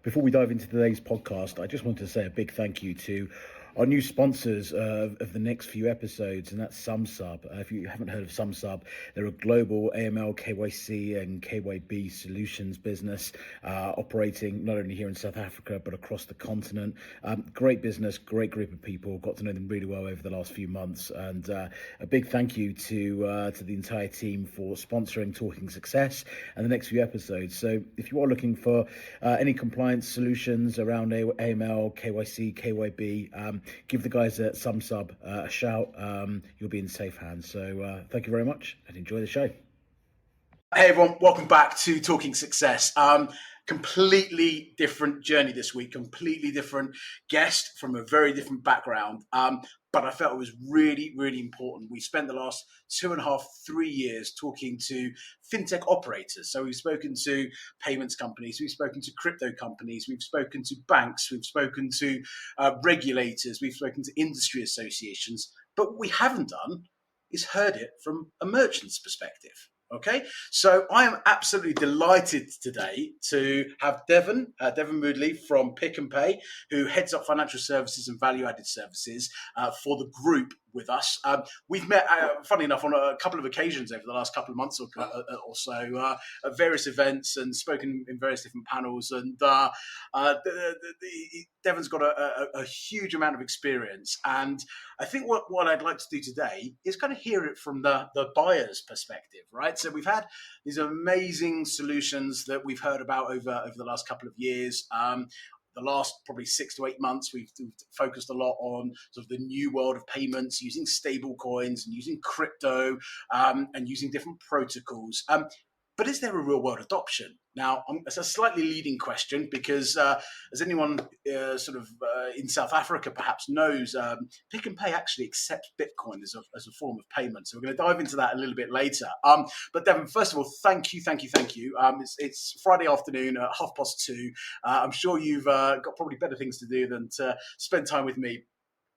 Before we dive into today's podcast, I just wanted to say a big thank you to our new sponsors of the next few episodes, and that's SumSub. If you haven't heard of SumSub, they're a global AML, KYC, and KYB solutions business operating not only here in South Africa but across the continent. Great business, great group of people. Got to know them really well over the last few months, and a big thank you to the entire team for sponsoring Talking Success and the next few episodes. So if you are looking for any compliance solutions around AML, KYC, KYB, give the guys at SumSub a shout. You'll be in safe hands. So thank you very much and enjoy the show. Hey everyone, welcome back to Talking Success. Completely different journey this week, completely different guest from a very different background. But I felt it was really, really important. We spent the last 2.5, 3 years talking to fintech operators. So we've spoken to payments companies, we've spoken to crypto companies, we've spoken to banks, we've spoken to regulators, we've spoken to industry associations. But what we haven't done is heard it from a merchant's perspective. Okay, so I am absolutely delighted today to have Devon Moodley from Pick n Pay, who heads up financial services and value-added services for the group with us. We've met, funny enough, on a couple of occasions over the last couple of months or so at various events and spoken in various different panels. And Devon's got a huge amount of experience. And I think what I'd like to do today is kind of hear it from the buyer's perspective, right? So we've had these amazing solutions that we've heard about over the last couple of years. The last probably 6 to 8 months, we've focused a lot on sort of the new world of payments, using stable coins and using crypto and using different protocols. But is there a real world adoption? Now, it's a slightly leading question because as anyone in South Africa perhaps knows, Pick n Pay actually accepts Bitcoin as a form of payment. So we're going to dive into that a little bit later. But Devon, first of all, thank you. It's Friday afternoon at 2:30. I'm sure you've got probably better things to do than to spend time with me.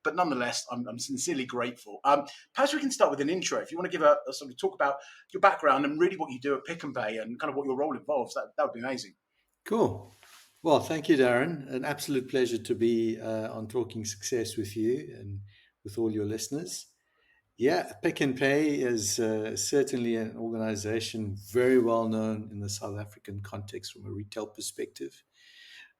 But nonetheless, I'm sincerely grateful. Perhaps we can start with an intro. If you want to give a sort of talk about your background and really what you do at Pick n Pay and kind of what your role involves, that would be amazing. Cool. Well, thank you, Darren. An absolute pleasure to be on Talking Success with you and with all your listeners. Yeah, Pick n Pay is certainly an organization very well known in the South African context from a retail perspective.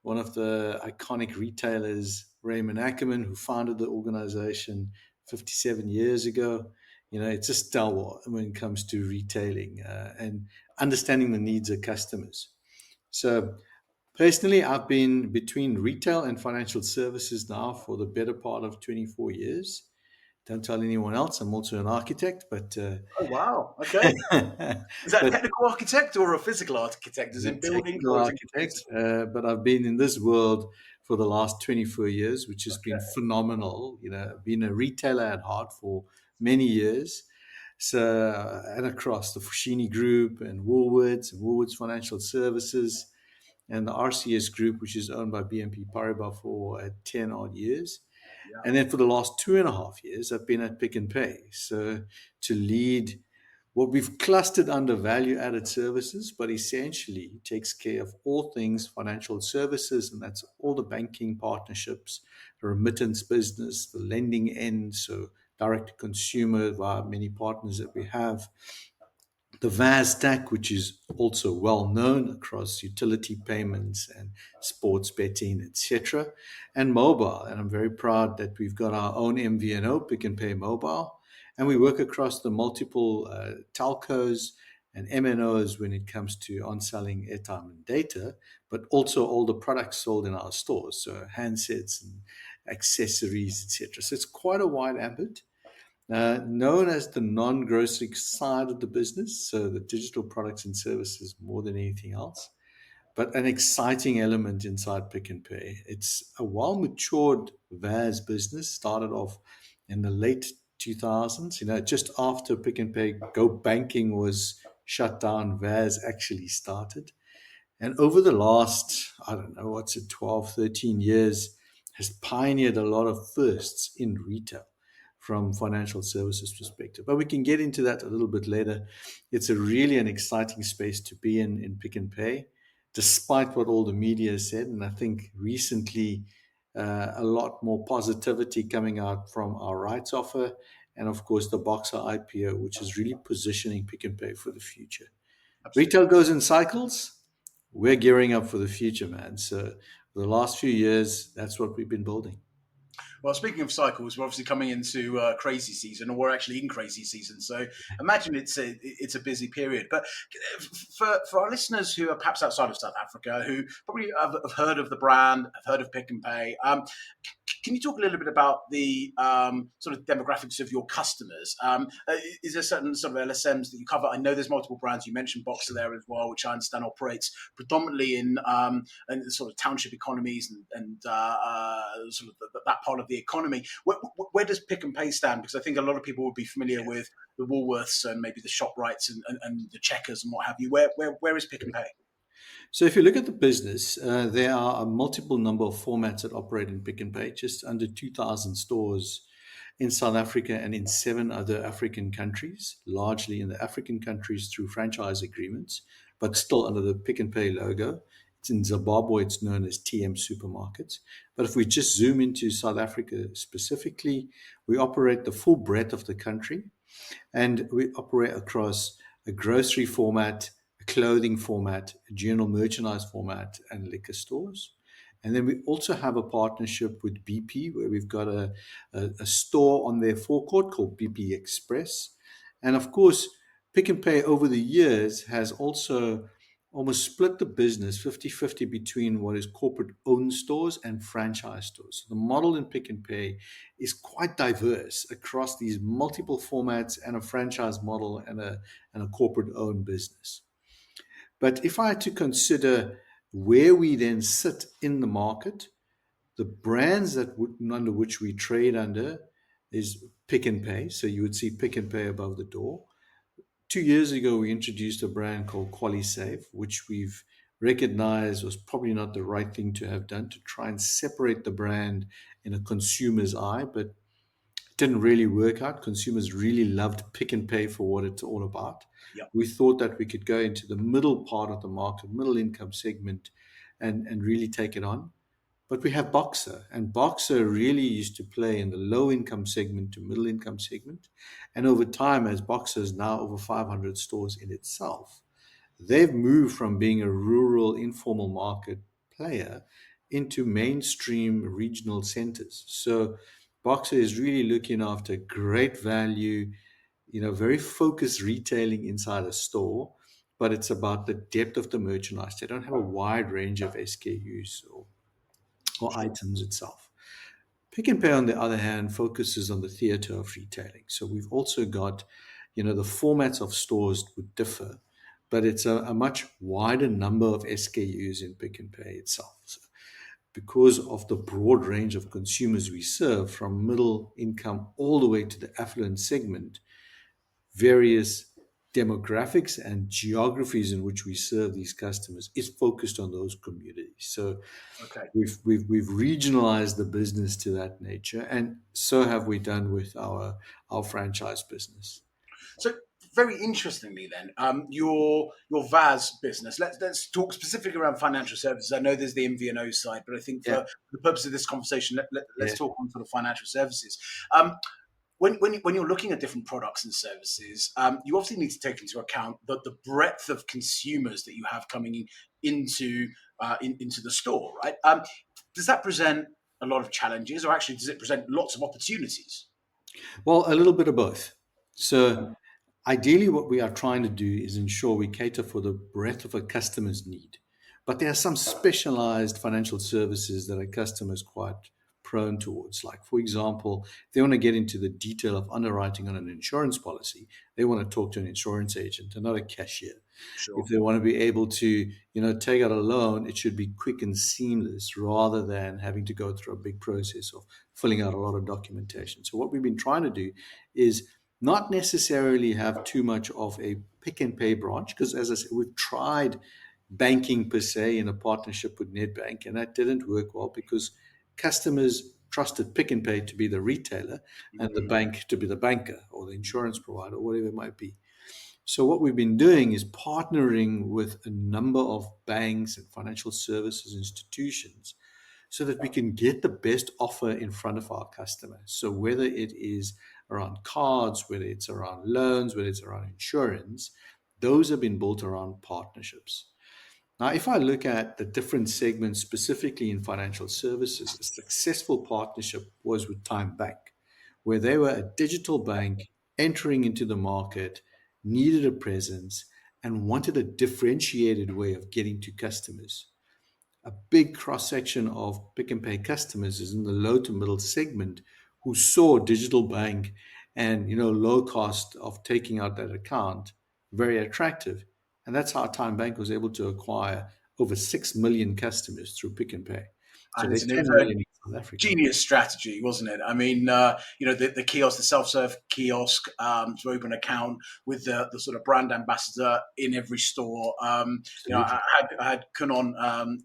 One of the iconic retailers, Raymond Ackerman, who founded the organization 57 years ago. You know, it's a stalwart when it comes to retailing and understanding the needs of customers. So personally, I've been between retail and financial services now for the better part of 24 years. Don't tell anyone else. I'm also an architect, but... Oh, wow. Okay. Is that a technical architect or a physical architect? Is it building? Architect, but I've been in this world for the last 24 years, which has been phenomenal. You know, I've been a retailer at heart for many years. So, and across the Fushini Group and Woolworths Financial Services, and the RCS Group, which is owned by BNP Paribas for 10 odd years. Yeah. And then for the last 2.5 years, I've been at Pick n Pay. So to lead what we've clustered under value-added services, but essentially takes care of all things financial services, and that's all the banking partnerships, the remittance business, the lending end, so direct-to-consumer via many partners that we have, the VAS stack, which is also well known across utility payments and sports betting, etc., and mobile. And I'm very proud that we've got our own MVNO, Pick n Pay Mobile, and we work across the multiple telcos and MNOs when it comes to on-selling airtime and data, but also all the products sold in our stores, so handsets and accessories, etc. So it's quite a wide ambit. Known as the non-grocery side of the business, so the digital products and services more than anything else, but an exciting element inside Pick n Pay. It's a well-matured VAS business, started off in the late 2000s, just after Pick n Pay Go Banking was shut down, VAS actually started. And over the last, 12, 13 years, has pioneered a lot of firsts in retail from financial services perspective. But we can get into that a little bit later. It's really an exciting space to be in Pick n Pay. despite what all the media said. And I think recently a lot more positivity coming out from our rights offer, and of course the Boxer IPO, which is really positioning Pick n Pay for the future. Absolutely. Retail goes in cycles. We're gearing up for the future, man. So for the last few years, that's what we've been building. Well, speaking of cycles, we're obviously coming into crazy season, or we're actually in crazy season. So imagine it's a busy period. But for our listeners who are perhaps outside of South Africa, who probably have heard of the brand, have heard of Pick n Pay, can you talk a little bit about the sort of demographics of your customers? Is there certain sort of LSMs that you cover? I know there's multiple brands. You mentioned Boxer there as well, which I understand operates predominantly in sort of township economies and sort of that part of the economy. Where does Pick n Pay stand? Because I think a lot of people would be familiar with the Woolworths and maybe the ShopRites and the Checkers and what have you. Where is Pick n Pay? So if you look at the business, there are a multiple number of formats that operate in Pick n Pay, just under 2,000 stores in South Africa and in 7 other African countries, largely in the African countries through franchise agreements, but still under the Pick n Pay logo. It's in Zimbabwe, it's known as TM Supermarkets. But if we just zoom into South Africa specifically, we operate the full breadth of the country, and we operate across a grocery format, a clothing format, a general merchandise format, and liquor stores. And then we also have a partnership with BP, where we've got a store on their forecourt called BP Express. And of course, Pick n Pay over the years has also almost split the business 50-50 between what is corporate-owned stores and franchise stores. So the model in Pick n Pay is quite diverse across these multiple formats and a franchise model and a corporate-owned business. But if I had to consider where we then sit in the market, the brands under which we trade under is Pick n Pay. So you would see Pick n Pay above the door. 2 years ago, we introduced a brand called QualiSave, which we've recognized was probably not the right thing to have done, to try and separate the brand in a consumer's eye, but it didn't really work out. Consumers really loved Pick n Pay for what it's all about. Yep. We thought that we could go into the middle part of the market, middle income segment, and really take it on. But we have Boxer, and Boxer really used to play in the low income segment to middle income segment. And over time, as Boxer is now over 500 stores in itself, they've moved from being a rural informal market player into mainstream regional centers. So Boxer is really looking after great value, very focused retailing inside a store, but it's about the depth of the merchandise. They don't have a wide range of SKUs or items itself. Pick n Pay, on the other hand, focuses on the theater of retailing. So we've also got, the formats of stores would differ, but it's a much wider number of SKUs in Pick n Pay itself. So because of the broad range of consumers we serve, from middle income all the way to the affluent segment, various demographics and geographies in which we serve these customers is focused on those communities. So Okay. we've regionalized the business to that nature, and so have we done with our franchise business. So very interestingly, then your VAS business. Let's talk specifically around financial services. I know there's the MVNO side, but I think for the purpose of this conversation, let's talk on sort of financial services. When you're looking at different products and services, you obviously need to take into account the breadth of consumers that you have coming into the store, right? Does that present a lot of challenges, or actually does it present lots of opportunities? Well, a little bit of both. So ideally, what we are trying to do is ensure we cater for the breadth of a customer's need. But there are some specialized financial services that a customer is quite prone towards. Like, for example, if they want to get into the detail of underwriting on an insurance policy, they want to talk to an insurance agent and not a cashier. Sure. If they want to be able to, take out a loan, it should be quick and seamless rather than having to go through a big process of filling out a lot of documentation. So what we've been trying to do is not necessarily have too much of a Pick n Pay branch, because as I said, we've tried banking per se in a partnership with Nedbank, and that didn't work well because customers trusted Pick n Pay to be the retailer and the bank to be the banker or the insurance provider, or whatever it might be. So what we've been doing is partnering with a number of banks and financial services institutions so that we can get the best offer in front of our customers. So whether it is around cards, whether it's around loans, whether it's around insurance, those have been built around partnerships. Now, if I look at the different segments specifically in financial services, a successful partnership was with Time Bank, where they were a digital bank entering into the market, needed a presence, and wanted a differentiated way of getting to customers. A big cross section of Pick and Pay customers is in the low to middle segment who saw digital bank and low cost of taking out that account very attractive. And that's how Time Bank was able to acquire over 6 million customers through Pick and Pay. So And they're it's 10 a million in South Africa. genius strategy, wasn't it? I mean, the kiosk, the self-serve kiosk to open an account with the sort of brand ambassador in every store. I had Kun on,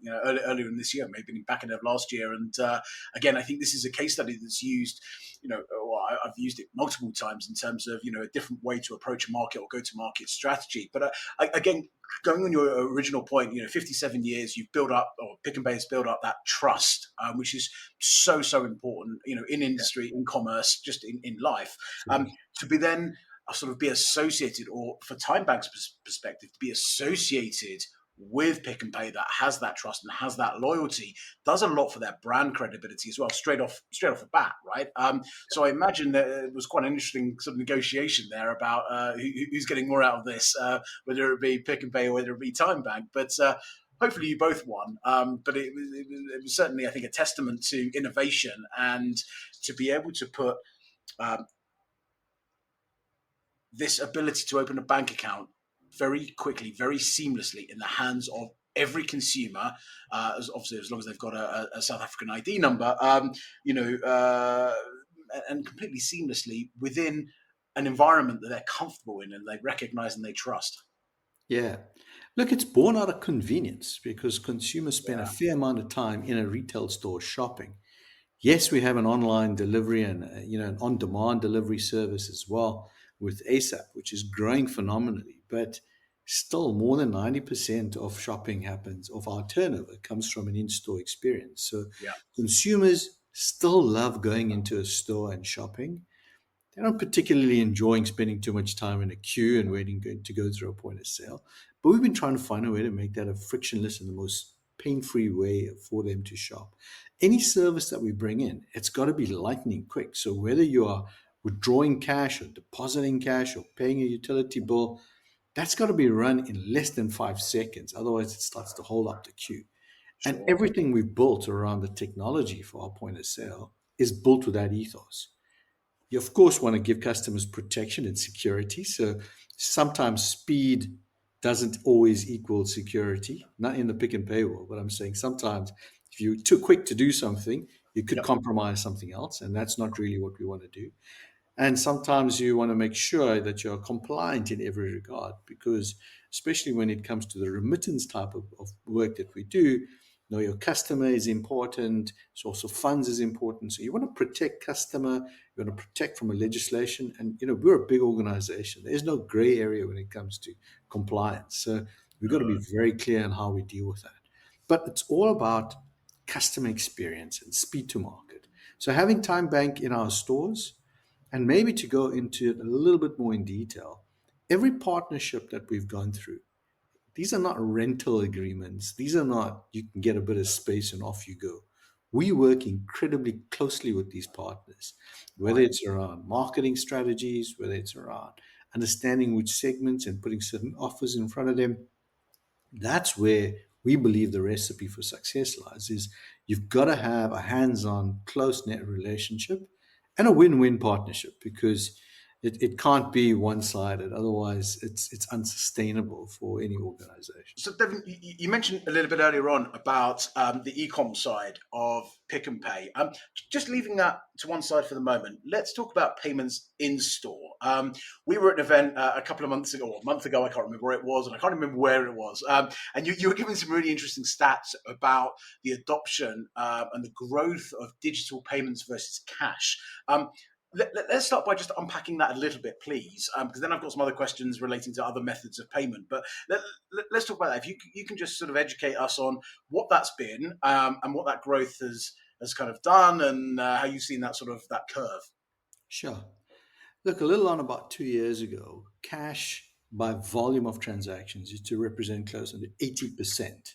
earlier in this year, maybe back in last year, and again, I think this is a case study that's used. I've used it multiple times in terms of a different way to approach a market or go-to-market strategy. But again, going on your original point, 57 years you've built up, or Pick and Pay has built up that trust, which is so important, in industry, in commerce, just in life, to be then sort of be associated, or for Time Bank's perspective, to be associated with Pick and Pay that has that trust and has that loyalty, does a lot for their brand credibility as well, straight off the bat, right? So I imagine that it was quite an interesting sort of negotiation there about who's getting more out of this, whether it be Pick and Pay or whether it be Time Bank. But hopefully you both won. But it was certainly, I think, a testament to innovation and to be able to put this ability to open a bank account very quickly, very seamlessly in the hands of every consumer, obviously as long as they've got a South African ID number, and completely seamlessly within an environment that they're comfortable in and they recognize and they trust. Yeah. Look, it's born out of convenience because consumers spend a fair amount of time in a retail store shopping. Yes, we have an online delivery and an on-demand delivery service as well with ASAP, which is growing phenomenally. But still, more than 90% of shopping happens, of our turnover comes from an in-store experience. So consumers still love going into a store and shopping. They're not particularly enjoying spending too much time in a queue and waiting to go through a point of sale. But we've been trying to find a way to make that a frictionless and the most pain-free way for them to shop. Any service that we bring in, it's got to be lightning quick. So whether you are withdrawing cash or depositing cash or paying a utility bill, that's got to be run in less than 5 seconds. Otherwise, it starts to hold up the queue. Sure. And everything we've built around the technology for our point of sale is built with that ethos. You, of course, want to give customers protection and security. So sometimes speed doesn't always equal security, not in the Pick and Pay world, but I'm saying sometimes if you're too quick to do something, you could compromise something else, and that's not really what we want to do. And sometimes you want to make sure that you're compliant in every regard, because especially when it comes to the remittance type of work that we do, your customer is important. Source of funds is important. So you want to protect customer. You want to protect from a legislation. And, we're a big organization. There's no gray area when it comes to compliance. So we've got to be very clear on how we deal with that. But it's all about customer experience and speed to market. So having Time Bank in our stores, and maybe to go into it a little bit more in detail, every partnership that we've gone through, these are not rental agreements. These are not, you can get a bit of space and off you go. We work incredibly closely with these partners, whether it's around marketing strategies, whether it's around understanding which segments and putting certain offers in front of them. That's where we believe the recipe for success lies, is you've got to have a hands-on, close-knit relationship and a win-win partnership, because it can't be one-sided. Otherwise, it's unsustainable for any organization. So, Devon, you mentioned a little bit earlier on about the e-com side of Pick and Pay. Just leaving that to one side for the moment, let's talk about payments in store. We were at an event a couple of months ago, or a month ago, I can't remember where it was, and I can't remember where it was. And you were giving some really interesting stats about the adoption and the growth of digital payments versus cash. Let's start by just unpacking that a little bit, please, because then I've got some other questions relating to other methods of payment. But let's talk about that. If you can just sort of educate us on what that's been, and what that growth has kind of done, and how you've seen that sort of that curve. Sure. Look, a little on about 2 years ago, cash by volume of transactions used to represent close to 80%,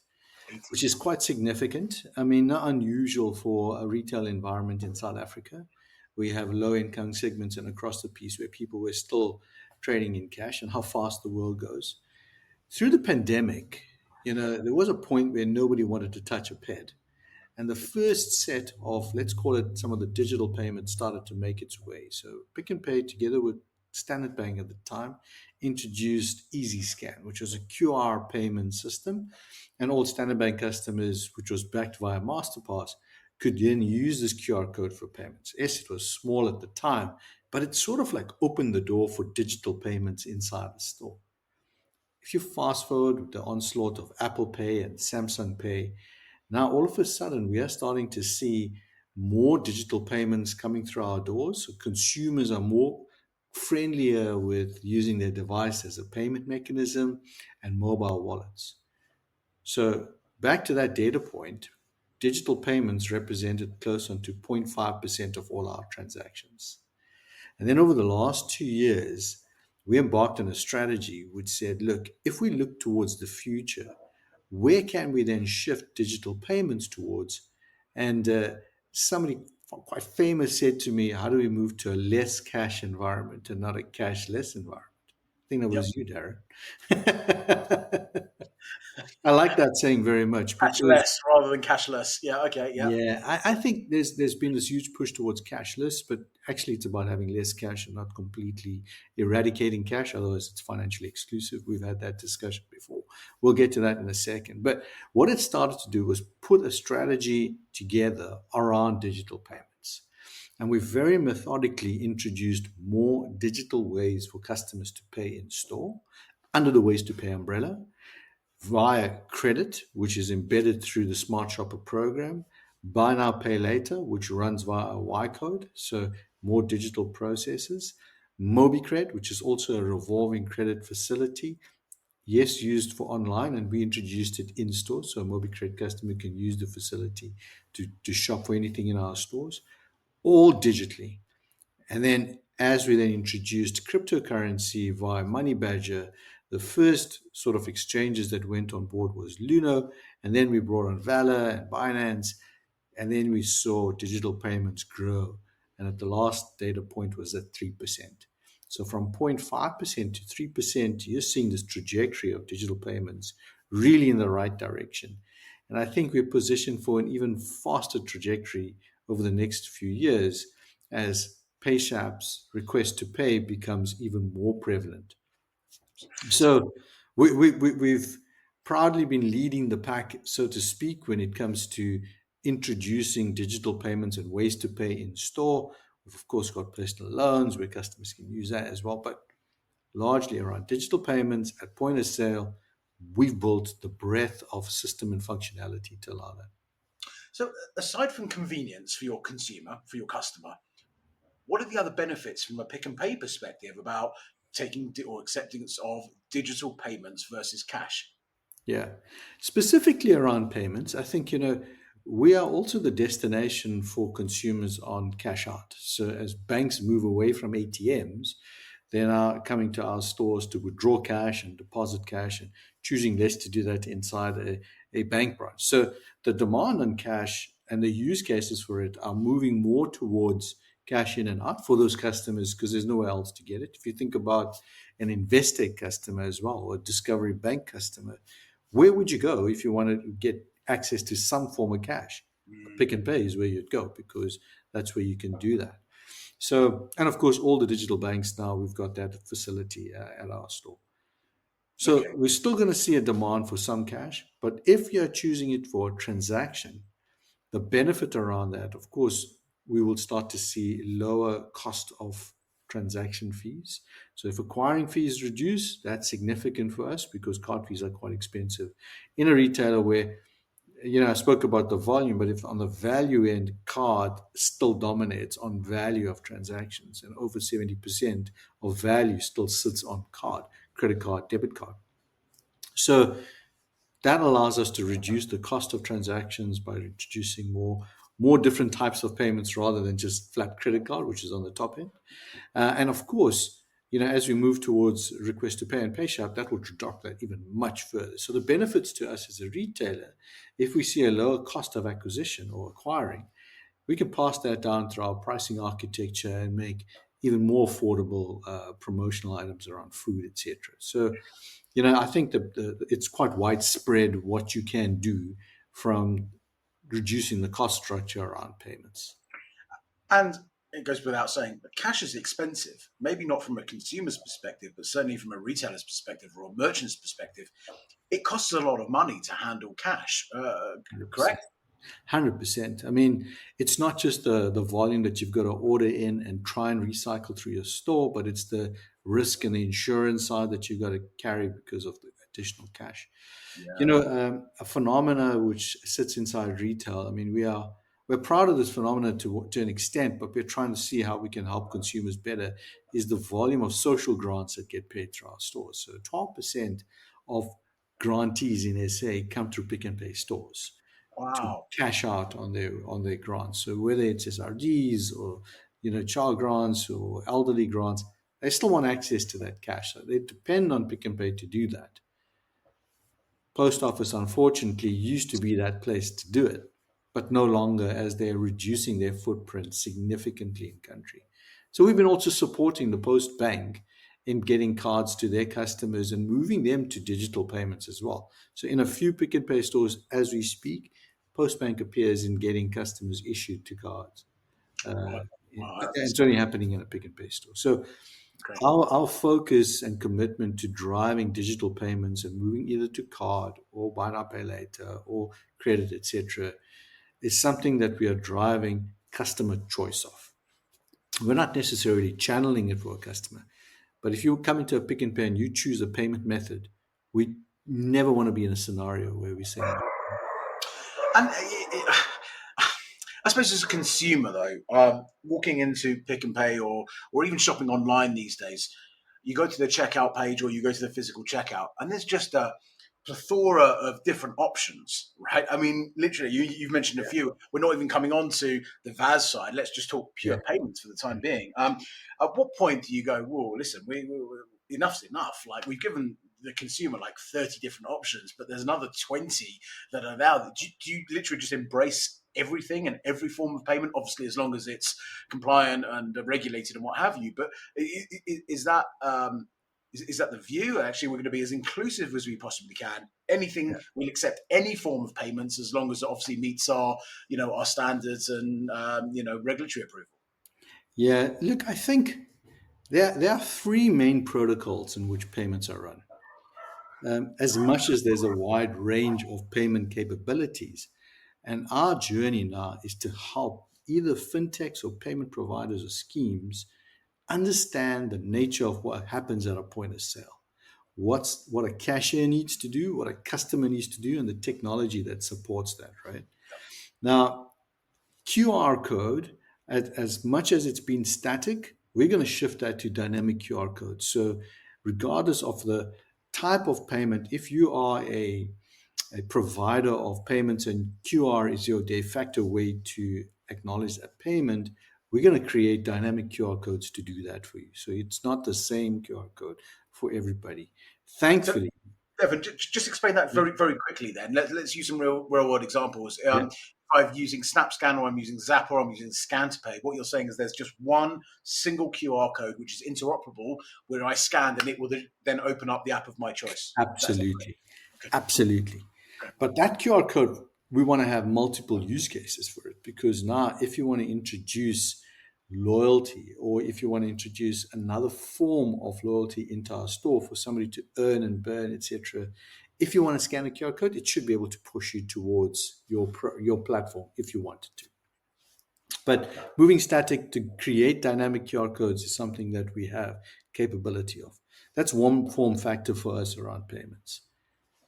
80. which is quite significant. I mean, not unusual for a retail environment in South Africa. We have low income segments and across the piece where people were still trading in cash and how fast the world goes. Through the pandemic, there was a point where nobody wanted to touch a ped. And the first set of, let's call it, some of the digital payments started to make its way. So Pick n Pay, together with Standard Bank at the time, introduced EasyScan, which was a QR payment system. And all Standard Bank customers, which was backed via MasterPass, could then use this QR code for payments. Yes, it was small at the time, but it sort of like opened the door for digital payments inside the store. If you fast forward with the onslaught of Apple Pay and Samsung Pay, now all of a sudden we are starting to see more digital payments coming through our doors. So consumers are more friendlier with using their device as a payment mechanism and mobile wallets. So back to that data point, digital payments represented close on to 0.5% of all our transactions. And then over the last 2 years, we embarked on a strategy which said, look, if we look towards the future, where can we then shift digital payments towards? And somebody quite famous said to me, how do we move to a less cash environment and not a cashless environment? I think that Yep. was you, Darren. I like that saying very much because Cashless rather than cashless. Yeah. Okay. Yeah. yeah, I think there's been this huge push towards cashless, but actually it's about having less cash and not completely eradicating cash. Otherwise, it's financially exclusive. We've had that discussion before. We'll get to that in a second. But what it started to do was put a strategy together around digital payments. And we've very methodically introduced more digital ways for customers to pay in store under the Ways to Pay umbrella, via credit, which is embedded through the Smart Shopper program, buy now, pay later, which runs via a Y code, so more digital processes, MobiCred, which is also a revolving credit facility, yes, used for online, and we introduced it in store, so a MobiCred customer can use the facility to shop for anything in our stores, all digitally. And then as we then introduced cryptocurrency via Money Badger, the first sort of exchanges that went on board was Luno, and then we brought on Valor and Binance, and then we saw digital payments grow. And at the last data point was at 3%. So from 0.5% to 3%, you're seeing this trajectory of digital payments really in the right direction. And I think we're positioned for an even faster trajectory over the next few years as PayShap's request to pay becomes even more prevalent. So we've proudly been leading the pack, so to speak, when it comes to introducing digital payments and ways to pay in store. We've, of course, got personal loans where customers can use that as well, but largely around digital payments at point of sale, we've built the breadth of system and functionality to allow that. So, aside from convenience for your consumer, for your customer, what are the other benefits from a Pick n Pay perspective about taking or acceptance of digital payments versus cash? Yeah. Specifically around payments, I think, we are also the destination for consumers on cash out. So as banks move away from ATMs, they're now coming to our stores to withdraw cash and deposit cash and choosing less to do that inside a bank branch. So the demand on cash and the use cases for it are moving more towards cash in and out for those customers because there's nowhere else to get it. If you think about an Investec customer as well, or a Discovery Bank customer, where would you go if you wanted to get access to some form of cash? Pick n Pay is where you'd go because that's where you can do that. So, and of course, all the digital banks now, we've got that facility at our store. So Okay. we're still going to see a demand for some cash, but if you're choosing it for a transaction, the benefit around that, of course, we will start to see lower cost of transaction fees. So if acquiring fees reduce, that's significant for us because card fees are quite expensive in a retailer where I spoke about the volume, but if on the value end, card still dominates on value of transactions, and over 70% of value still sits on card, credit card, debit card. So that allows us to reduce the cost of transactions by introducing more different types of payments rather than just flat credit card, which is on the top end. And of course, as we move towards request to pay and pay sharp, that will drop that even much further. So the benefits to us as a retailer, if we see a lower cost of acquisition or acquiring, we can pass that down through our pricing architecture and make even more affordable promotional items around food, etc. So, I think that it's quite widespread what you can do from reducing the cost structure around payments. And it goes without saying, but cash is expensive. Maybe not from a consumer's perspective, but certainly from a retailer's perspective or a merchant's perspective. It costs a lot of money to handle cash. 100%. Correct? 100%. I mean, it's not just the volume that you've got to order in and try and recycle through your store, but it's the risk and the insurance side that you've got to carry because of the additional cash. Yeah. A phenomena which sits inside retail. I mean, we're proud of this phenomena to an extent, but we're trying to see how we can help consumers better. Is the volume of social grants that get paid through our stores? So 12% of grantees in SA come through Pick and Pay stores to Wow. cash out on their grants. So whether it's SRDs or child grants or elderly grants, they still want access to that cash. So they depend on Pick and Pay to do that. Post office, unfortunately, used to be that place to do it, but no longer, as they're reducing their footprint significantly in country. So we've been also supporting the Post Bank in getting cards to their customers and moving them to digital payments as well. So in a few Pick and Pay stores as we speak, Post Bank appears in getting customers issued to cards. Wow. It's only happening in a Pick and Pay store. So Great. our focus and commitment to driving digital payments and moving either to card or buy now pay later or credit, etc., is something that we are driving customer choice of. We're not necessarily channeling it for a customer, but if you come into a Pick and Pay and you choose a payment method, we never want to be in a scenario where we say no. And I suppose as a consumer, though, walking into Pick and Pay or even shopping online these days, you go to the checkout page or you go to the physical checkout, and there's just a plethora of different options, right? I mean, literally, you've mentioned a few. We're not even coming on to the VAS side. Let's just talk pure payments for the time being. At what point do you go, whoa, listen, we enough's enough. Like, we've given the consumer like 30 different options, but there's another 20 that are now. Do you literally just embrace everything and every form of payment, obviously as long as it's compliant and regulated and what have you? But is that is that the view? Actually, we're going to be as inclusive as we possibly can. Anything, we'll accept any form of payments as long as it obviously meets our our standards and regulatory approval. Yeah, look, I think there are three main protocols in which payments are run. As much as there's a wide range of payment capabilities, and our journey now is to help either fintechs or payment providers or schemes understand the nature of what happens at a point of sale. What a cashier needs to do, what a customer needs to do, and the technology that supports that, right? Now, QR code, as much as it's been static, we're going to shift that to dynamic QR code. So regardless of the type of payment, if you are a provider of payments and QR is your de facto way to acknowledge that payment, we're going to create dynamic QR codes to do that for you. So it's not the same QR code for everybody. Thankfully. Devon, just explain that very, very quickly then. Let's use some real world examples. If I'm using SnapScan or I'm using Zap or I'm using Scan to Pay, what you're saying is there's just one single QR code which is interoperable where I scan and it will then open up the app of my choice. Absolutely. Okay. Absolutely. Okay. But that QR code, we want to have multiple use cases for it, because now if you want to introduce loyalty or if you want to introduce another form of loyalty into our store for somebody to earn and burn, etc., if you want to scan a QR code, it should be able to push you towards your platform if you wanted to. But moving static to create dynamic QR codes is something that we have capability of. That's one form factor for us around payments.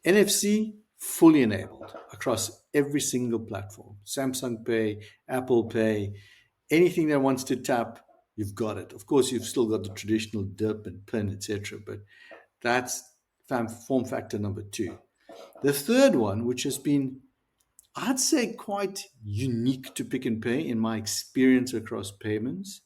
NFC, fully enabled. A across every single platform. Samsung Pay, Apple Pay, anything that wants to tap, you've got it. Of course, you've still got the traditional dip and pin, etc. But that's form factor number 2. The third one, which has been, I'd say, quite unique to Pick and Pay in my experience across payments,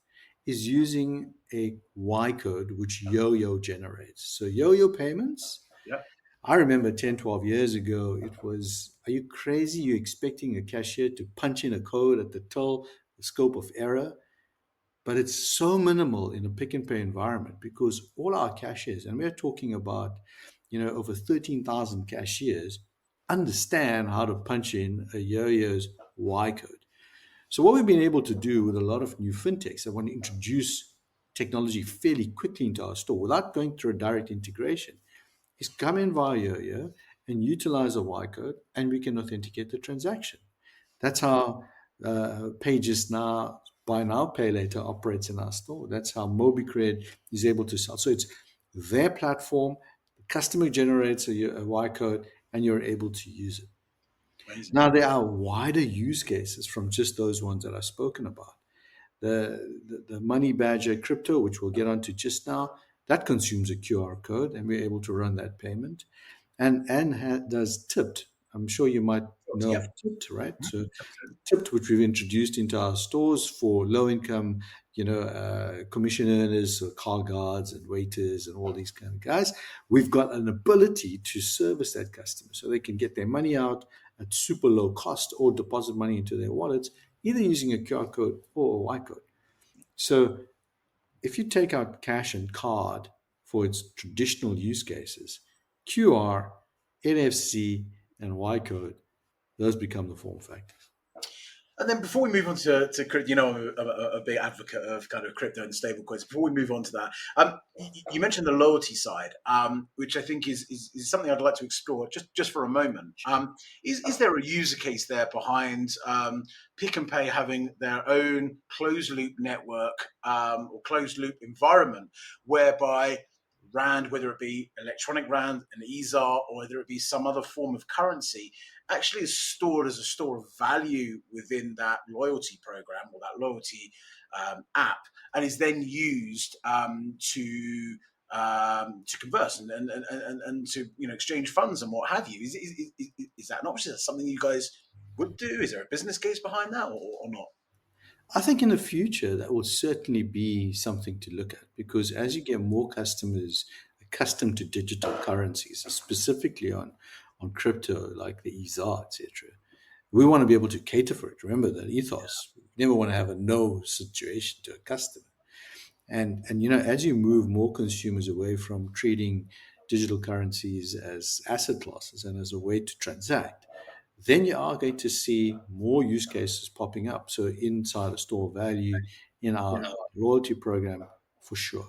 is using a Y code which Yo-Yo generates. So Yo-Yo payments, Yeah. I remember 10, 12 years ago, it was, are you crazy? You're expecting a cashier to punch in a code at the till, the scope of error. But it's so minimal in a Pick and Pay environment because all our cashiers, and we're talking about, over 13,000 cashiers, understand how to punch in a Yo-Yo's Y code. So what we've been able to do with a lot of new fintechs that want to introduce technology fairly quickly into our store without going through a direct integration is come in via Yo-Yo and utilize a Y code, and we can authenticate the transaction. That's how Pages now, Buy Now, Pay Later operates in our store. That's how MobiCred is able to sell. So it's their platform, the customer generates a Y code, and you're able to use it. Amazing. Now, there are wider use cases from just those ones that I've spoken about. The Money Badger crypto, which we'll get onto just now, that consumes a QR code, and we're able to run that payment. And does Tipped. I'm sure you might know Yep. of Tipped, right? So Tipped, which we've introduced into our stores for low-income, commission earners, so car guards and waiters and all these kind of guys. We've got an ability to service that customer so they can get their money out at super low cost or deposit money into their wallets, either using a QR code or a Y code. So if you take out cash and card for its traditional use cases, QR, NFC, and Y code, those become the form factors. And then before we move on to crypto, I'm a big advocate of kind of crypto and stable coins. Before we move on to that, you mentioned the loyalty side, which I think is something I'd like to explore just for a moment. Is there a user case there behind Pick and Pay having their own closed loop network or closed loop environment whereby Rand, whether it be electronic Rand, an EZAR, or whether it be some other form of currency, actually is stored as a store of value within that loyalty program or that loyalty app, and is then used to converse and to exchange funds and what have you. Is that an option? Is that something you guys would do? Is there a business case behind that or not? I think in the future, that will certainly be something to look at because as you get more customers accustomed to digital currencies, specifically on crypto like the EZAR, etc., we want to be able to cater for it. Remember that ethos. We never want to have a no situation to a customer. And as you move more consumers away from treating digital currencies as asset classes and as a way to transact, then you are going to see more use cases popping up. So inside a store of value, in our loyalty program, for sure.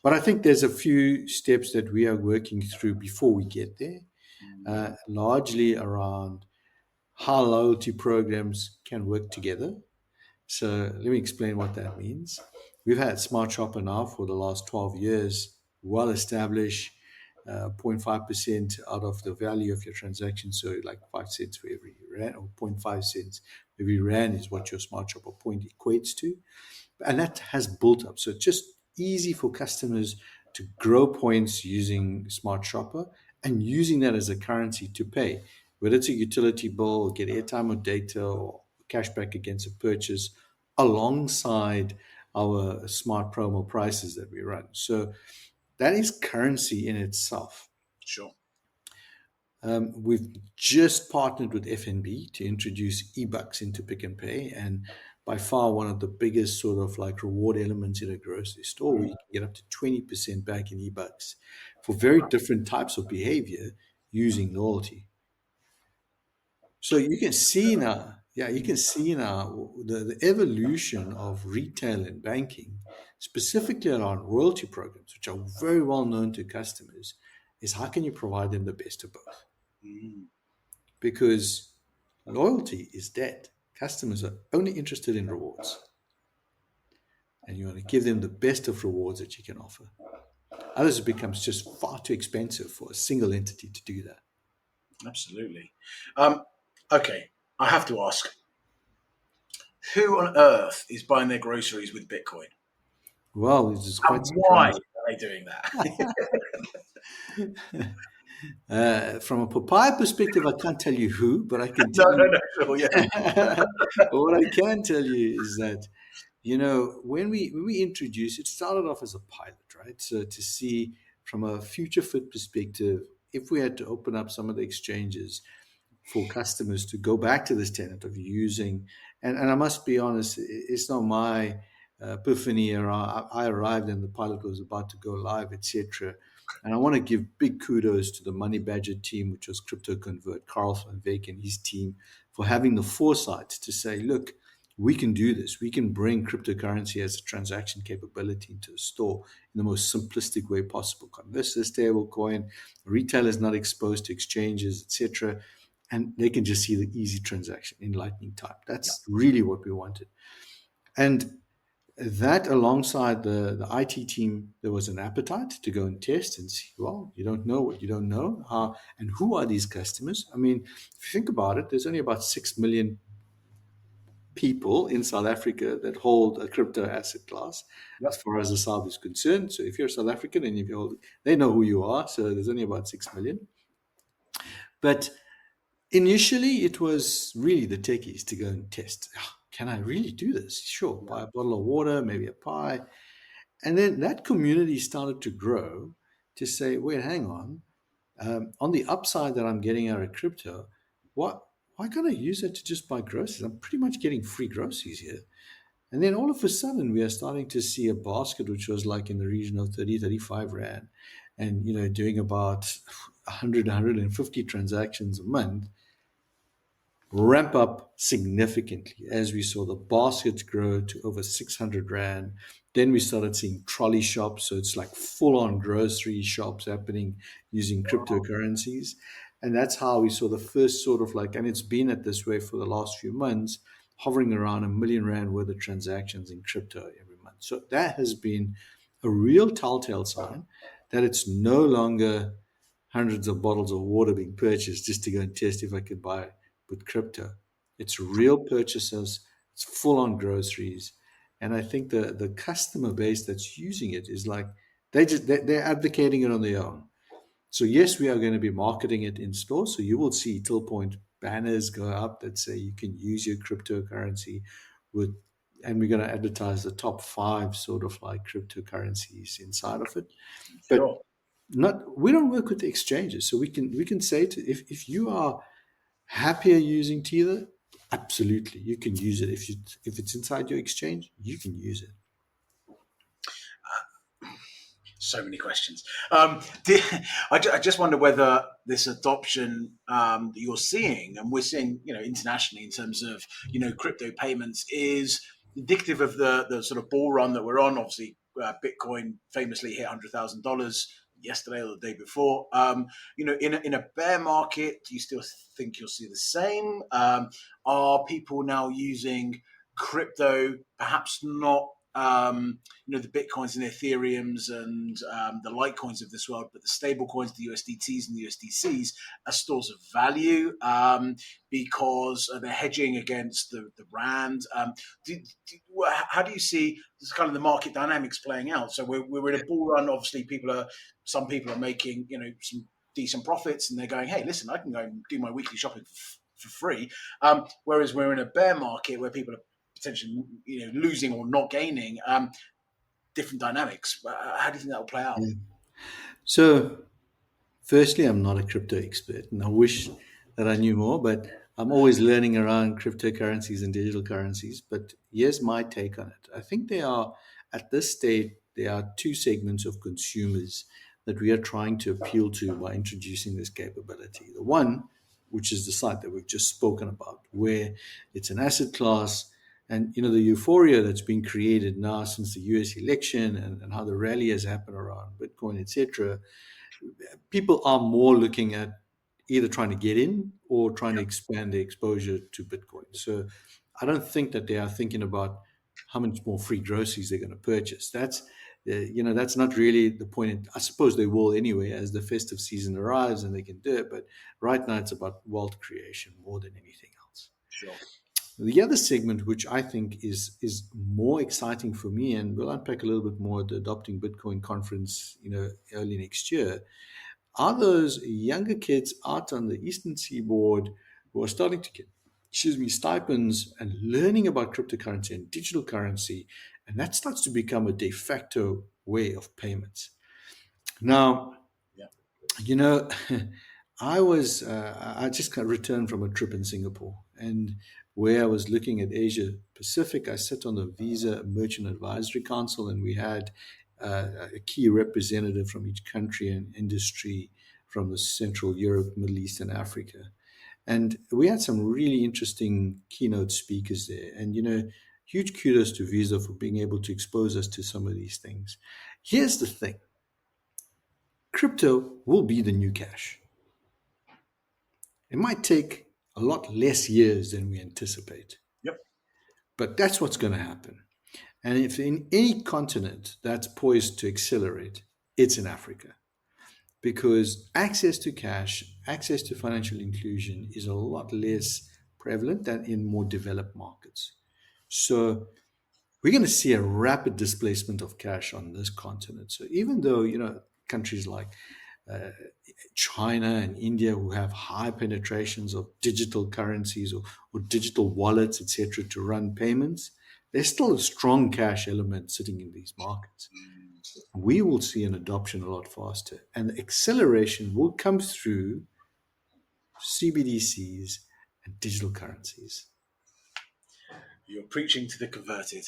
But I think there's a few steps that we are working through before we get there, largely around how loyalty programs can work together. So let me explain what that means. We've had Smart Shopper now for the last 12 years, well established, 0.5% out of the value of your transaction. So like 5 cents for every rand, or 0.5 cents every rand is what your Smart Shopper point equates to. And that has built up. So it's just easy for customers to grow points using Smart Shopper and using that as a currency to pay, whether it's a utility bill, or get airtime or data, or cashback against a purchase, alongside our smart promo prices that we run. So that is currency in itself. Sure. We've just partnered with FNB to introduce eBucks into Pick and Pay, and by far one of the biggest sort of like reward elements in a grocery store, where you can get up to 20% back in eBucks for very different types of behavior using loyalty. So you can see now, the evolution of retail and banking, specifically around loyalty programs, which are very well known to customers, is how can you provide them the best of both? Because loyalty is dead. Customers are only interested in rewards. And you want to give them the best of rewards that you can offer. Others, it becomes just far too expensive for a single entity to do that. Absolutely. Okay, I have to ask, who on earth is buying their groceries with Bitcoin? Well, it is quite And why surprising. are they doing that? From a papaya perspective, I can't tell you who, but I can No, tell no, you. no, sure, yeah. But what I can tell you is that, when we introduced, it started off as a pilot, right? So to see from a future fit perspective, if we had to open up some of the exchanges for customers to go back to this tenet of using, and I must be honest, it's not my epiphany, or I arrived and the pilot was about to go live, etc. And I want to give big kudos to the Money Badger team, which was Crypto Convert, Carl van Veek and his team, for having the foresight to say, look, we can do this. We can bring cryptocurrency as a transaction capability into a store in the most simplistic way possible. Convert a stable coin, retail is not exposed to exchanges, etc. And they can just see the easy transaction in lightning type. Yeah, That's really what we wanted. And that, alongside the IT team, there was an appetite to go and test and see, well, you don't know what you don't know. And who are these customers? I mean, if you think about it, there's only about 6 million people in South Africa that hold a crypto asset class yeah, as far as the South is concerned. So if you're South African and if you hold, they know who you are. So there's only about 6 million. But initially, it was really the techies to go and test. Can I really do this? Sure, yeah. buy a bottle of water, maybe a pie. And then that community started to grow to say, wait, hang on the upside that I'm getting out of crypto, why can't I use it to just buy groceries? I'm pretty much getting free groceries here. And then all of a sudden, we are starting to see a basket which was like in the region of 30, 35 Rand, and, doing about 100, 150 transactions a month, ramp up significantly as we saw the baskets grow to over 600 Rand. Then we started seeing trolley shops. So it's like full on grocery shops happening using cryptocurrencies. And that's how we saw the first sort of like, and it's been at this way for the last few months, hovering around R1 million worth of transactions in crypto every month. So that has been a real telltale sign that it's no longer hundreds of bottles of water being purchased just to go and test if I could buy with crypto. It's real purchases, it's full on groceries. And I think the customer base that's using it is like they're advocating it on their own. So yes, we are going to be marketing it in store. So you will see Till Point banners go up that say you can use your cryptocurrency with, and we're going to advertise the top 5 sort of like cryptocurrencies inside of it. But Sure. not, we don't work with the exchanges. So we can say to, if you are happier using Tether, absolutely, you can use it. If it's inside your exchange, you can use it. So many questions. I just wonder whether this adoption that you're seeing, and we're seeing, internationally in terms of, crypto payments, is indicative of the sort of bull run that we're on. Obviously, Bitcoin famously hit $100,000 yesterday or the day before. In a bear market, do you still think you'll see the same? Are people now using crypto, perhaps not the Bitcoins and Ethereums and the Litecoins of this world, but the stable coins, the USDTs and the USDCs, are stores of value because they're hedging against the rand. How do you see this kind of the market dynamics playing out? So we're in a bull run. Obviously, some people are making some decent profits, and they're going, hey, listen, I can go and do my weekly shopping for free. Whereas we're in a bear market where people are potentially losing or not gaining, different dynamics. How do you think that will play out? Yeah. So firstly, I'm not a crypto expert, and I wish that I knew more, but I'm always learning around cryptocurrencies and digital currencies. But here's my take on it. I think at this stage, there are 2 segments of consumers that we are trying to appeal to by introducing this capability. The one, which is the site that we've just spoken about, where it's an asset class, and the euphoria that's been created now since the US election, and how the rally has happened around Bitcoin, etc. People are more looking at either trying to get in or trying to expand their exposure to Bitcoin. So I don't think that they are thinking about how much more free groceries they're going to purchase. That's not really the point. I suppose they will anyway as the festive season arrives and they can do it. But right now it's about wealth creation more than anything. Sure. The other segment, which I think is more exciting for me, and we'll unpack a little bit more at the Adopting Bitcoin conference, early next year, are those younger kids out on the Eastern Seaboard who are starting to get, stipends and learning about cryptocurrency and digital currency, and that starts to become a de facto way of payments. Now, Yeah. I just returned from a trip in Singapore, and where I was looking at Asia Pacific, I sat on the Visa Merchant Advisory Council, and we had a key representative from each country and industry from the Central Europe, Middle East, and Africa. And we had some really interesting keynote speakers there. And, huge kudos to Visa for being able to expose us to some of these things. Here's the thing. Crypto will be the new cash. It might take a lot less years than we anticipate. Yep. But that's what's going to happen. And if in any continent that's poised to accelerate, it's in Africa. Because access to cash, access to financial inclusion is a lot less prevalent than in more developed markets. So we're going to see a rapid displacement of cash on this continent. So even though, countries like China and India, who have high penetrations of digital currencies or digital wallets, etc., to run payments, there's still a strong cash element sitting in these markets. We will see an adoption a lot faster, and the acceleration will come through CBDCs and digital currencies. You're preaching to the converted.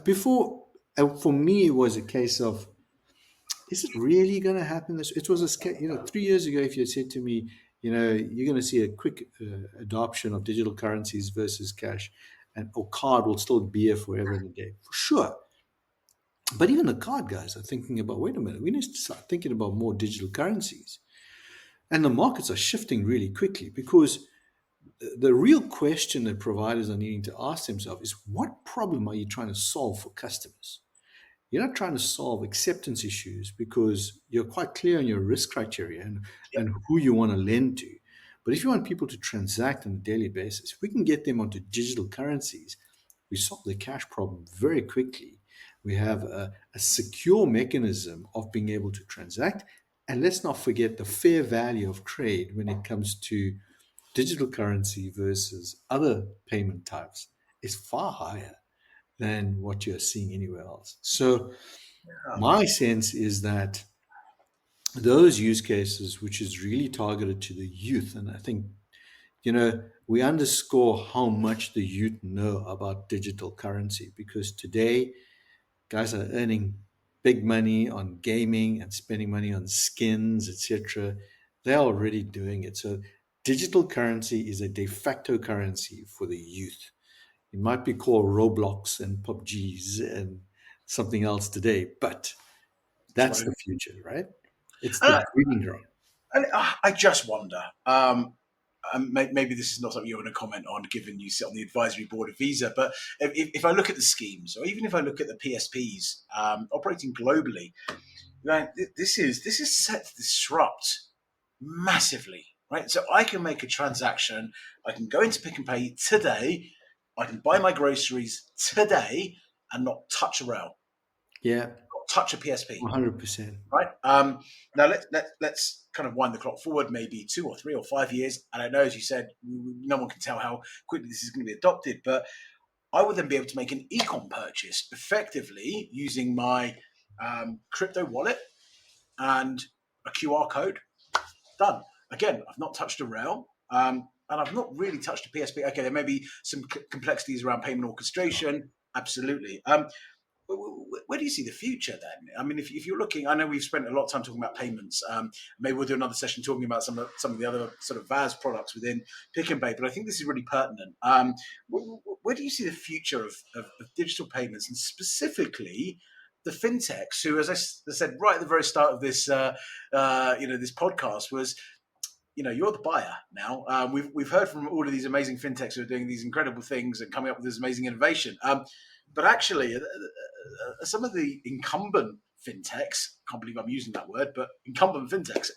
Before, for me, it was a case of, is it really going to happen? It was 3 years ago, if you had said to me, you're going to see a quick adoption of digital currencies versus cash, or card will still be here forever and a day, for sure. But even the card guys are thinking about, wait a minute, we need to start thinking about more digital currencies. And the markets are shifting really quickly, because the real question that providers are needing to ask themselves is, what problem are you trying to solve for customers? You're not trying to solve acceptance issues because you're quite clear on your risk criteria and who you want to lend to. But if you want people to transact on a daily basis, if we can get them onto digital currencies, we solve the cash problem very quickly. We have a secure mechanism of being able to transact. And let's not forget the fair value of trade when it comes to digital currency versus other payment types is far higher than what you're seeing anywhere else. So my sense is that those use cases, which is really targeted to the youth, and I think, we underscore how much the youth know about digital currency, because today guys are earning big money on gaming and spending money on skins, etc. They're already doing it. So digital currency is a de facto currency for the youth. It might be called Roblox and PUBGs and something else today, but that's the future, right? It's the breeding ground. And I just wonder, maybe this is not something you want to comment on, given you sit on the advisory board of Visa, but if I look at the schemes, or even if I look at the PSPs operating globally, this is set to disrupt massively, right? So I can make a transaction, I can go into Pick and Pay today, I can buy my groceries today and not touch a rail. Yeah. Not touch a PSP. 100%. Right. Now let's kind of wind the clock forward, maybe 2 or 3 or 5 years. And I know, as you said, no one can tell how quickly this is going to be adopted, but I would then be able to make an e-com purchase effectively using my crypto wallet and a QR code. Done. Again, I've not touched a rail. And I've not really touched a PSP. Okay, there may be some complexities around payment orchestration. Absolutely. Where do you see the future then? I mean, if you're looking, I know we've spent a lot of time talking about payments. Maybe we'll do another session talking about some of the other sort of VAS products within Pick and Pay, but I think this is really pertinent. Where do you see the future of digital payments, and specifically the fintechs, who, as I said right at the very start of this, this podcast, was, you're the buyer now. We've heard from all of these amazing fintechs who are doing these incredible things and coming up with this amazing innovation. But actually, some of the incumbent fintechs, can't believe I'm using that word, but incumbent fintechs,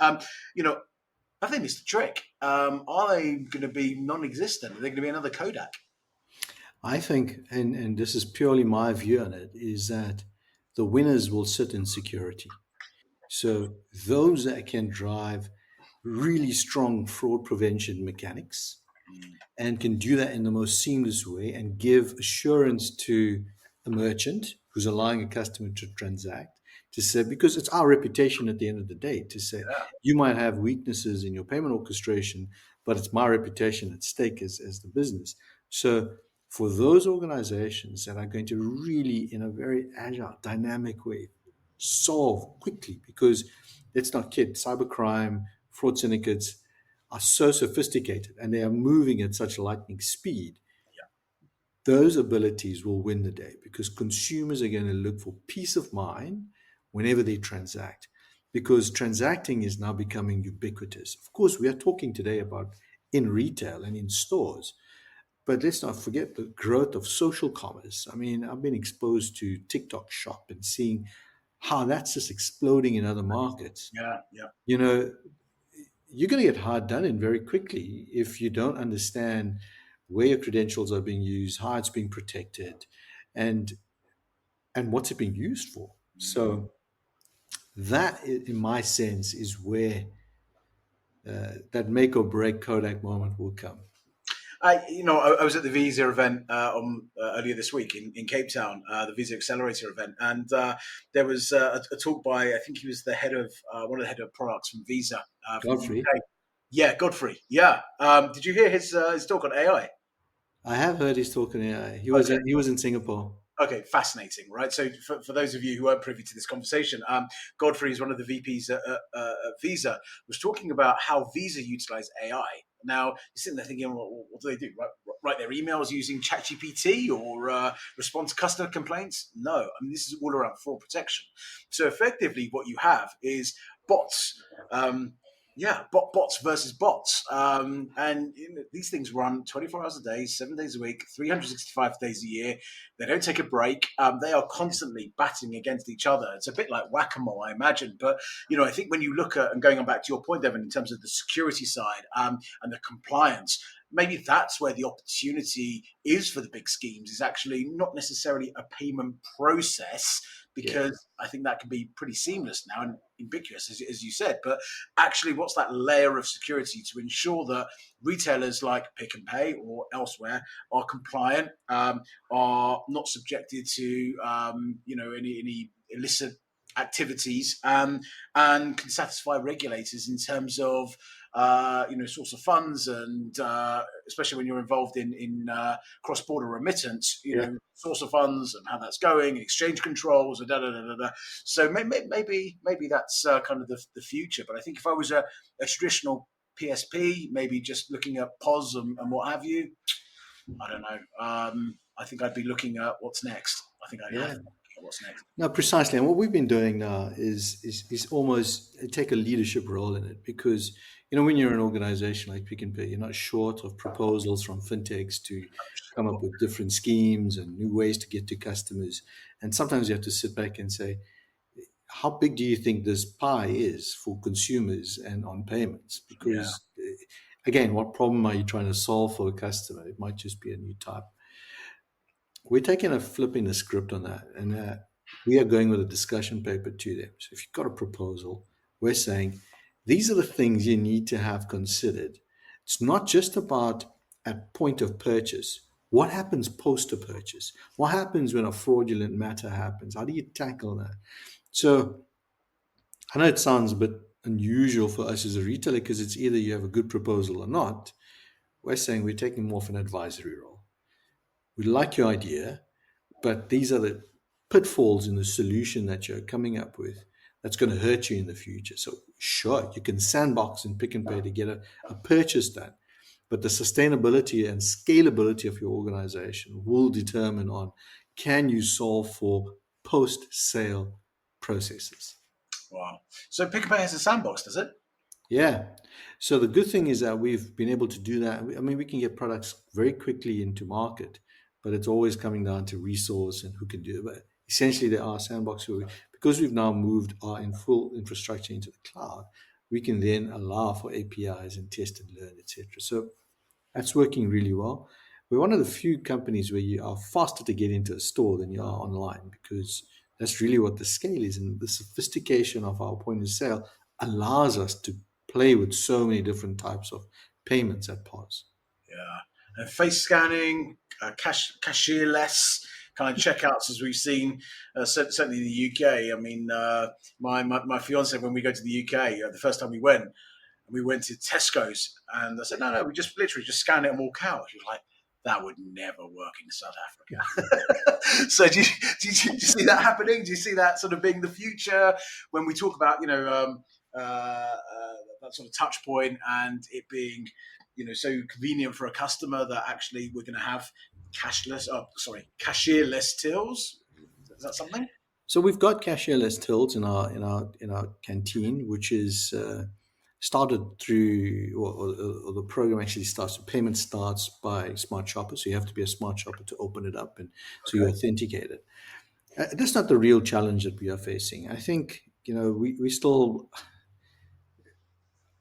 Have they missed the trick? Are they going to be non-existent? Are they going to be another Kodak? I think, and this is purely my view on it, is that the winners will sit in security. So those that can drive really strong fraud prevention mechanics Mm, and can do that in the most seamless way and give assurance to a merchant who's allowing a customer to transact, to say, because it's our reputation at the end of the day, to say yeah, you might have weaknesses in your payment orchestration, but it's my reputation at stake as the business. So for those organizations that are going to really, in a very agile, dynamic way, solve quickly, because let's not kid, cybercrime, fraud syndicates are so sophisticated and they are moving at such lightning speed, those abilities will win the day because consumers are going to look for peace of mind whenever they transact. Because transacting is now becoming ubiquitous. Of course, we are talking today about in retail and in stores, but let's not forget the growth of social commerce. I mean, I've been exposed to TikTok Shop and seeing how that's just exploding in other markets. yeah, yeah. You know, you're going to get hard done in very quickly if you don't understand where your credentials are being used, how it's being protected, and what's it being used for. So that, in my sense, is where that make or break Kodak moment will come. I was at the Visa event earlier this week in Cape Town, the Visa Accelerator event, and there was a talk by, I think he was the head of one of the head of products from Visa from the Godfrey, UK. Yeah, Godfrey. Yeah. Did you hear his talk on AI? I have heard he's talking AI. Okay. He was in Singapore. Okay, fascinating, right? So, for those of you who weren't privy to this conversation, Godfrey is one of the VPs at Visa, was talking about how Visa utilize AI. Now, you're sitting there thinking, well, what do they do? Write their emails using ChatGPT or respond to customer complaints? No, I mean, this is all around fraud protection. So, effectively, what you have is bots. Yeah, bots versus bots, and these things run 24 hours a day, 7 days a week, 365 days a year. They don't take a break. They are constantly batting against each other. It's a bit like whack-a-mole, I imagine. But I think when you look at, and going on back to your point, Devon, in terms of the security side and the compliance, maybe that's where the opportunity is for the big schemes. Is actually not necessarily a payment process, Yeah. because I think that can be pretty seamless now and ubiquitous, as you said. But actually, what's that layer of security to ensure that retailers like Pick and Pay or elsewhere are compliant, are not subjected to any illicit activities, and can satisfy regulators in terms of source of funds, and especially when you're involved in cross-border remittance, Yeah. source of funds and how that's going, exchange controls, and da da da da da. So maybe that's kind of the future. But I think if I was a traditional PSP, maybe just looking at POS and what have you, I don't know. I think I'd be looking at what's next. I think I'd have Yeah. to look at what's next. No, precisely. And what we've been doing now is almost take a leadership role in it because when you're an organization like Pick and Pay, you're not short of proposals from fintechs to come up with different schemes and new ways to get to customers. And sometimes you have to sit back and say, how big do you think this pie is for consumers and on payments? Yeah. Because again, what problem are you trying to solve for a customer? It might just be a new type. We're taking a flipping the script on that, and we are going with a discussion paper to them. So if you've got a proposal, we're saying these are the things you need to have considered. It's not just about at point of purchase. What happens post a purchase? What happens when a fraudulent matter happens? How do you tackle that? So I know it sounds a bit unusual for us as a retailer because it's either you have a good proposal or not. We're saying we're taking more of an advisory role. We like your idea, but these are the pitfalls in the solution that you're coming up with that's going to hurt you in the future. So sure, you can sandbox and Pick and Pay to get a purchase done, but the sustainability and scalability of your organization will determine on can you solve for post-sale processes. Wow. So Pick and Pay has a sandbox, does it? Yeah. So the good thing is that we've been able to do that. I mean, we can get products very quickly into market, but it's always coming down to resource and who can do it. But essentially, there are sandboxes because we've now moved our in full infrastructure into the cloud. we can then allow for APIs and test and learn, etc. So that's working really well. We're one of the few companies where you are faster to get into a store than you are online, because that's really what the scale is. And the sophistication of our point of sale allows us to play with so many different types of payments at POS. Yeah, and face scanning, cashierless kind of checkouts, as we've seen, certainly in the UK. I mean, my fiance, when we go to the UK, the first time we went to Tesco's, and I said, no, we just literally just scan it and walk out. She was like, that would never work in South Africa. So do you see that happening? Do you see that sort of being the future when we talk about, that sort of touch point and it being, so convenient for a customer that actually we're going to have cashierless tills? Is that something? So we've got cashierless tills in our canteen, which is started through, or the program actually starts. The payment starts by smart shopper, so you have to be a smart shopper to open it up, and so you authenticate it. That's not the real challenge that we are facing. I think we still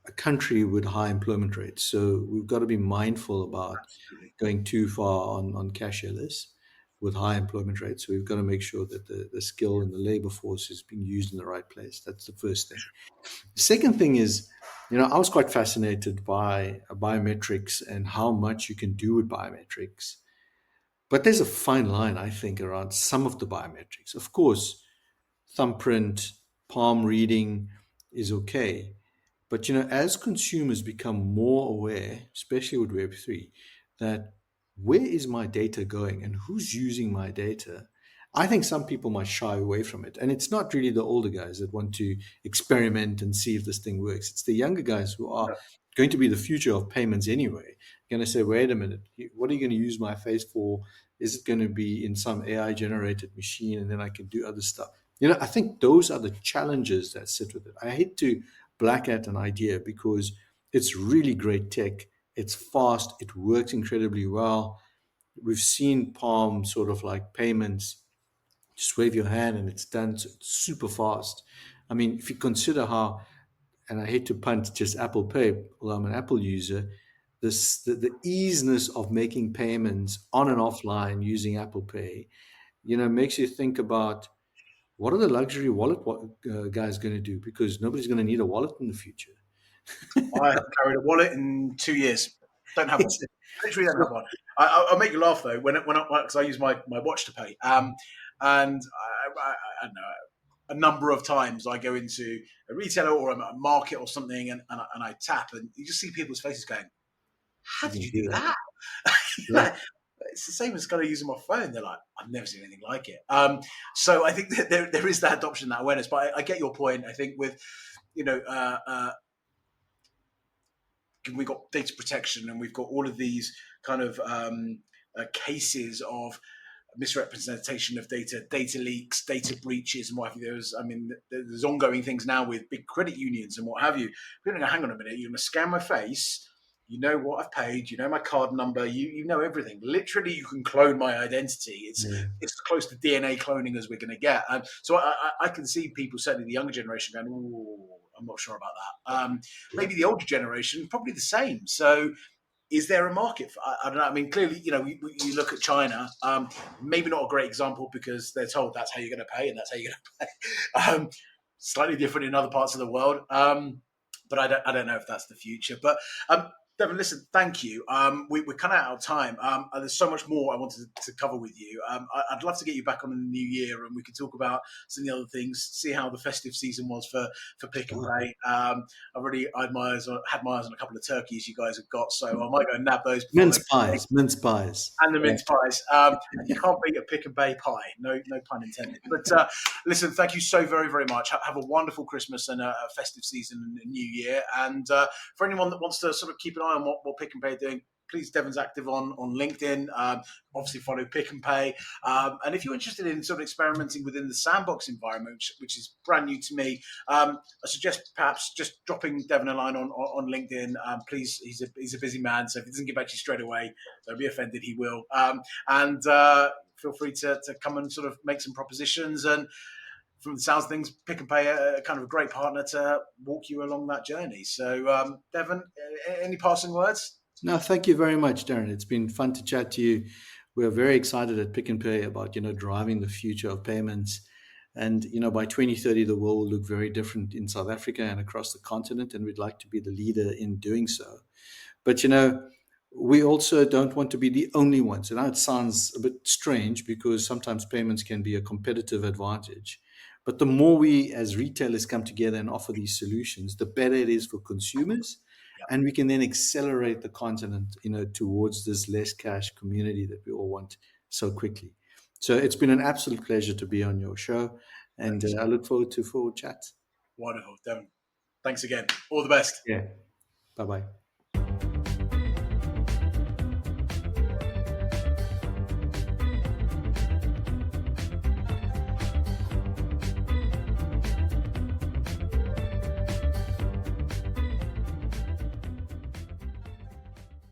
a country with high employment rates, so we've got to be mindful about Absolutely. going too far on cashierless with high employment rates. So we've got to make sure that the skill and the labor force is being used in the right place. That's the first thing. The second thing is, I was quite fascinated by biometrics and how much you can do with biometrics. But there's a fine line, I think, around some of the biometrics. Of course, thumbprint, palm reading is okay. But as consumers become more aware, especially with Web3, that where is my data going and who's using my data, I think some people might shy away from it. And it's not really the older guys that want to experiment and see if this thing works. It's the younger guys who are going to be the future of payments anyway. Going to say, wait a minute, what are you going to use my face for? Is it going to be in some AI generated machine and then I can do other stuff? I think those are the challenges that sit with it. I hate to black at an idea because it's really great tech. It's fast. It works incredibly well. We've seen Palm sort of like payments. Just wave your hand and it's done. So it's super fast. I mean, if you consider how, and I hate to punt just Apple Pay, although I'm an Apple user, the easiness of making payments on and offline using Apple Pay, makes you think about, what are the luxury wallet guys going to do? Because nobody's going to need a wallet in the future. I haven't carried a wallet in 2 years. Don't have one. Literally don't have one. I'll make you laugh though because I use my watch to pay. And I don't know, a number of times I go into a retailer or I'm at a market or something, and I tap, and you just see people's faces going, "How did you do that?" Yeah. It's the same as kind of using my phone. They're like, "I've never seen anything like it." So I think that there is that adoption, that awareness. But I get your point. I think with we've got data protection and we've got all of these kind of cases of misrepresentation of data leaks, data breaches, and what have you. There's ongoing things now with big credit unions and what have you. We're going to go, hang on a minute, you're going to scan my face, you know what I've paid, you know my card number, you know everything. Literally, you can clone my identity. It's as close to DNA cloning as we're going to get. So I can see people, certainly the younger generation, going, "Ooh, I'm not sure about that." Maybe the older generation, probably the same. So is there a market for, I don't know. I mean, clearly, you look at China, maybe not a great example because they're told that's how you're going to pay and that's how you're going to pay. Slightly different in other parts of the world. But I don't know if that's the future. But Devon, listen, thank you. We're kind of out of time. There's so much more I wanted to cover with you. I'd love to get you back on in the new year and we could talk about some of the other things, see how the festive season was for Pick and Pay. I've already had my eyes on a couple of turkeys you guys have got, so I might go and nab those. Mince pies. And the mince pies. You can't beat a Pick and Pay pie. No pun intended. But listen, thank you so very, very much. Have a wonderful Christmas and a festive season and New Year. And for anyone that wants to sort of keep an eye on what Pick and Pay are doing, please, Devon's active on LinkedIn. Obviously, follow Pick and Pay. And if you're interested in sort of experimenting within the sandbox environment, which is brand new to me, I suggest perhaps just dropping Devon a line on LinkedIn. Please, he's a busy man, so if he doesn't get back to you straight away, don't be offended. He will. And feel free to come and sort of make some propositions. And from the sounds of things, Pick and Pay are kind of a great partner to walk you along that journey. So, Devon, any passing words? No, thank you very much, Darren. It's been fun to chat to you. We're very excited at Pick and Pay about, driving the future of payments. And, by 2030, the world will look very different in South Africa and across the continent. And we'd like to be the leader in doing so. But, we also don't want to be the only ones. And it sounds a bit strange because sometimes payments can be a competitive advantage. But the more we as retailers come together and offer these solutions, the better it is for consumers. And we can then accelerate the continent, towards this less cash community that we all want so quickly. So it's been an absolute pleasure to be on your show. And I look forward to forward chats. Wonderful, Devon. Thanks again. All the best. Yeah. Bye-bye.